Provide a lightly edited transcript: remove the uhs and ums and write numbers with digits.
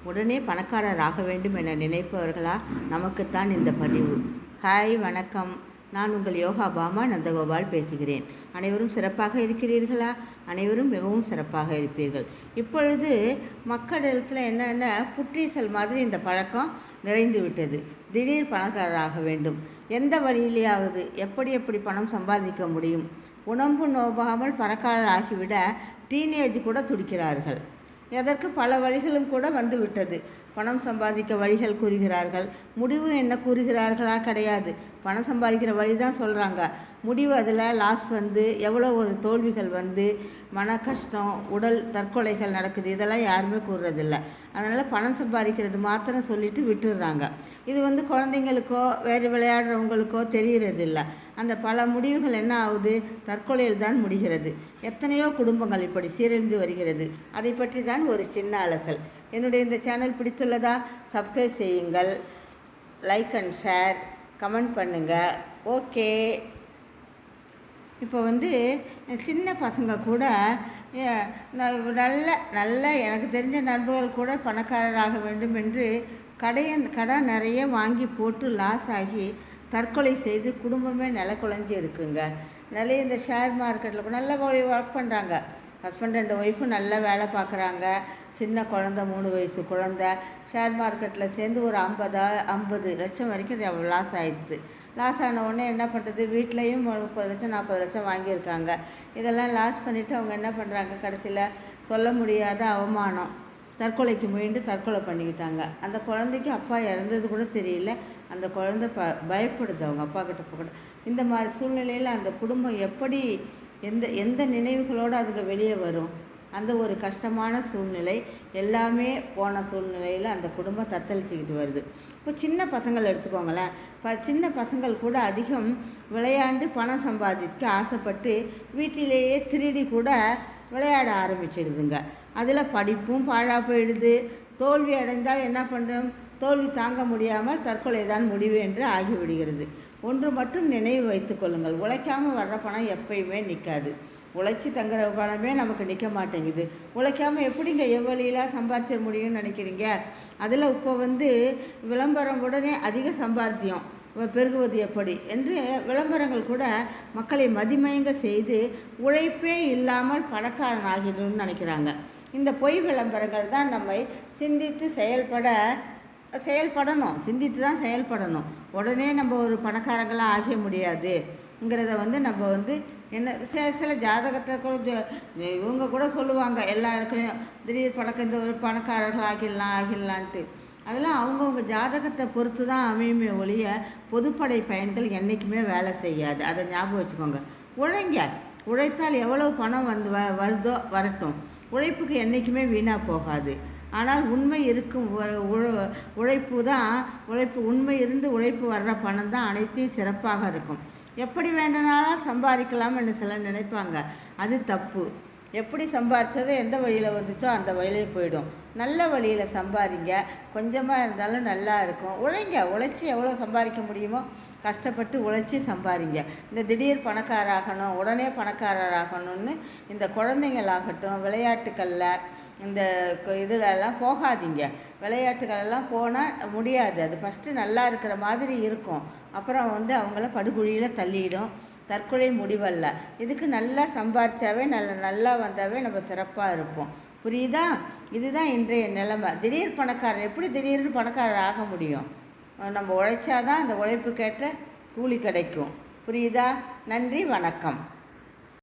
உடனே பணக்காரர் ஆக வேண்டும் என நினைப்பவர்களா நமக்குத்தான் இந்த பதிவு. ஹாய், வணக்கம். நான் உங்கள் யோகா பாமா நந்தகோபால் பேசுகிறேன். அனைவரும் சிறப்பாக இருக்கிறீர்களா? அனைவரும் மிகவும் சிறப்பாக இருப்பீர்கள். இப்பொழுது மக்களிடத்தில் என்னென்ன புற்றீசல் மாதிரி இந்த பழக்கம் நிறைந்து விட்டது. திடீர் பணக்காரராக வேண்டும், எந்த வழியிலேயாவது எப்படி பணம் சம்பாதிக்க முடியும், உணவு நோபாமல் பணக்காரர் ஆகிவிட டீனேஜ் கூட துடிக்கிறார்கள். அதற்கு பல வழிகளும் கூட வந்து விட்டது. பணம் சம்பாதிக்க வழிகள் கூறுகிறார்கள், முடிவு என்ன கூறுகிறார்களா? கிடையாது. பணம் சம்பாதிக்கிற வழி தான் சொல்கிறாங்க. முடிவு அதில் லாஸ் வந்து எவ்வளோ ஒரு தோல்விகள் வந்து மன கஷ்டம், உடல் தற்கொலைகள் நடக்குது. இதெல்லாம் யாருமே கூறுறதில்ல. அதனால் பணம் சம்பாதிக்கிறது மாத்திரம் சொல்லிட்டு விட்டுடுறாங்க. இது வந்து குழந்தைங்களுக்கோ வேறு விளையாடுறவங்களுக்கோ தெரிகிறதில்ல. அந்த பல முடிவுகள் என்ன ஆகுது? தற்கொலையில் தான் முடிகிறது. எத்தனையோ குடும்பங்கள் இப்படி சீரழிந்து வருகிறது. அதை பற்றி தான் ஒரு சின்ன அலசல். என்னுடைய இந்த சேனல் பிடித்துள்ளதா? சப்ஸ்கிரைப் செய்யுங்கள், லைக் அண்ட் ஷேர், கமெண்ட் பண்ணுங்கள். ஓகே. இப்போ வந்து சின்ன பசங்க கூட நல்ல எனக்கு தெரிஞ்ச நண்பர்கள் கூட பணக்காரராக வேண்டும் என்று கடன் நிறைய வாங்கி போட்டு லாஸ் ஆகி தற்கொலை செய்து குடும்பமே குழஞ்சி இருக்குங்க. நிறைய இந்த ஷேர் மார்க்கெட்டில் நல்ல ஒர்க் பண்ணுறாங்க. ஹஸ்பண்ட் அண்ட் ஒய்ஃபும் நல்லா வேலை பார்க்குறாங்க. சின்ன குழந்த, 3 வயசு குழந்த ஷேர் மார்க்கெட்டில் சேர்ந்து ஒரு 50 லட்சம் வரைக்கும் லாஸ் ஆகிடுது. லாஸ் ஆன உடனே என்ன பண்ணுறது? வீட்லேயும் 30 லட்சம் 40 லட்சம் வாங்கியிருக்காங்க. இதெல்லாம் லாஸ் பண்ணிவிட்டு அவங்க என்ன பண்ணுறாங்க? கடைசியில் சொல்ல முடியாத அவமானம், தற்கொலைக்கு முயன்று தற்கொலை பண்ணிக்கிட்டாங்க. அந்த குழந்தைக்கு அப்பா இறந்தது கூட தெரியல. அந்த குழந்தை பயப்படுது அவங்க அப்பா கிட்ட போக. இந்த மாதிரி சூழ்நிலையில் அந்த குடும்பம் எப்படி எந்த நினைவுகளோடு அதுக்கு வெளியே வரும்? அந்த ஒரு கஷ்டமான சூழ்நிலை, எல்லாமே போன சூழ்நிலையில் அந்த குடும்பம் தத்தளிச்சுக்கிட்டு வருது. இப்போ சின்ன பசங்கள் எடுத்துக்கோங்களேன். சின்ன பசங்கள் கூட அதிகம் விளையாண்டு பணம் சம்பாதிக்க ஆசைப்பட்டு வீட்டிலேயே திருடி கூட விளையாட ஆரம்பிச்சிடுதுங்க. அதில் படிப்பும் பாழாக போயிடுது. தோல்வி அடைந்தால் என்ன பண்ணுறோம்? தோல்வி தாங்க முடியாமல் தற்கொலை தான் முடிவு என்று ஆகிவிடுகிறது. ஒன்று மட்டும் நினைவு வைத்து கொள்ளுங்கள், உழைக்காமல் வர்ற பணம் எப்பயுமே நிற்காது. உழைச்சி தங்குற பணமே நமக்கு நிற்க மாட்டேங்குது. உழைக்காமல் எப்படிங்க எவ்வளியெல்லாம் சம்பாதிச்சிட முடியும்னு நினைக்கிறீங்க? அதில் இப்போ வந்து விளம்பரம் உடனே அதிக சம்பாத்தியம் பெருகுவது எப்படி என்று விளம்பரங்கள் கூட மக்களை மதிமயங்க செய்து உழைப்பே இல்லாமல் பணக்காரன் ஆகிடணும்னு நினைக்கிறாங்க. இந்த பொய் விளம்பரங்கள் தான் நம்மை சிந்தித்து செயல்படணும். சிந்தித்து தான் செயல்படணும். உடனே நம்ம ஒரு பணக்காரங்களாக ஆக முடியாதுங்கிறத வந்து நம்ம வந்து என்ன சில ஜாதகத்தில் கூட இவங்க கூட சொல்லுவாங்க, எல்லா இடத்துலையும் திடீர் இந்த ஒரு பணக்காரர்கள் ஆகிடலான்ட்டு. அதெல்லாம் அவங்கவுங்க ஜாதகத்தை பொறுத்து தான் அமையுமே ஒழிய பொதுப்படை பயன்கள் என்றைக்குமே வேலை செய்யாது. அதை ஞாபகம் வச்சுக்கோங்க. உழைத்தால் எவ்வளோ பணம் வந்து வருதோ வரட்டும். உழைப்புக்கு என்றைக்குமே வீணாக போகாது. ஆனால் உண்மை இருக்கும் உழைப்பு உண்மை இருந்து உழைப்பு வர்ற பணம் தான் அனைத்தையும் சிறப்பாக இருக்கும். எப்படி வேண்டுனாலும் சம்பாதிக்கலாம் என்று சிலர் நினைப்பாங்க. அது தப்பு. எப்படி சம்பாதிச்சதோ எந்த வழியில் வந்துச்சோ அந்த வழியிலே போயிடும். நல்ல வழியில் சம்பாதிங்க. கொஞ்சமாக இருந்தாலும் நல்லா இருக்கும். உழைச்சி எவ்வளோ சம்பாதிக்க முடியுமோ கஷ்டப்பட்டு உழைச்சி சம்பாதிங்க. இந்த திடீர் பணக்காராகணும், உடனே பணக்காரராகணும்னு இந்த குழந்தைங்களாகட்டும் விளையாட்டுக்களில் இந்த இதிலெல்லாம் போகாதீங்க. விளையாட்டுகளெல்லாம் போனால் முடியாது. அது ஃபஸ்ட்டு நல்லா இருக்கிற மாதிரி இருக்கும், அப்புறம் வந்து அவங்கள படுகுழியில் தள்ளிடும். தற்கொலை முடிவல்ல. இதுக்கு நல்லா சம்பாதிச்சாவே நல்லா வந்தாவே நம்ம சிறப்பாக இருப்போம். புரியுதா? இதுதான் இன்றைய நிலைமை. திடீர் பணக்காரர் எப்படி திடீர்னு பணக்காரர் ஆக முடியும்? நம்ம உழைச்சாதான் அந்த உழைப்புக்கேற்ற கூலி கிடைக்கும். புரியுதா? நன்றி, வணக்கம்.